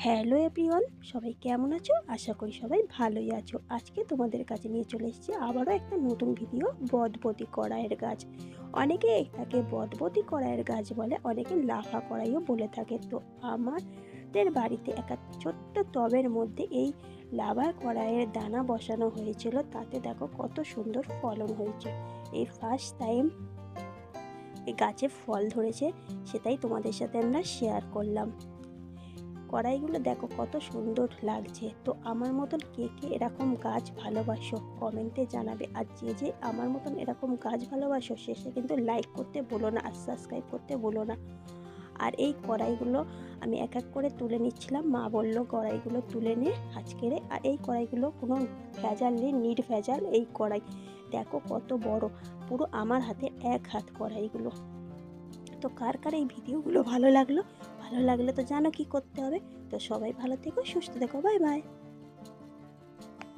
Hello everyone, সবাই কেমন আছো? আশা করি সবাই ভালোই আছো। আজকে তোমাদের কাছে নিয়ে চলে এসেছি আবারও একটা নতুন ভিডিও, বটবটি কড়াইয়ের গাছ। অনেকে এটাকে বটবটি কড়াইয়ের গাছ বলে, অনেকে লাফা কড়াইও বলে থাকে। তো আমাদের বাড়িতে একটা ছোট্ট টবের মধ্যে এই লাভা কড়াইয়ের দানা বসানো হয়েছিল, তাতে দেখো কত সুন্দর ফলন হয়েছে। এই ফার্স্ট টাইম এই গাছে ফল ধরেছে, সেটাই তোমাদের সাথে আমরা শেয়ার করলাম। কড়াইগুলো দেখো কত সুন্দর লাগছে। তো আমার মতন কে কে এরকম গাছ ভালোবাসো কমেন্টে জানাবে। আর যে আমার মতন এরকম গাছ ভালোবাসো শেষে কিন্তু লাইক করতে ভুলো না আর সাবস্ক্রাইব করতে ভুলো না। আর এই কড়াইগুলো আমি এক এক করে তুলে নিচ্ছিলাম। মা বললো কড়াইগুলো তুলে নে আজকের। আর এই কড়াইগুলো কোনো ভেজাল নেই, নির্ভেজাল এই কড়াই। দেখো কত বড়, পুরো আমার হাতে এক হাত কড়াইগুলো। তো কার কার এই ভিডিওগুলো ভালো লাগলো? ভালো লাগলে তো জানো কি করতে হবে। তো সবাই ভালো থেকো, সুস্থ থেকো, বাই বাই।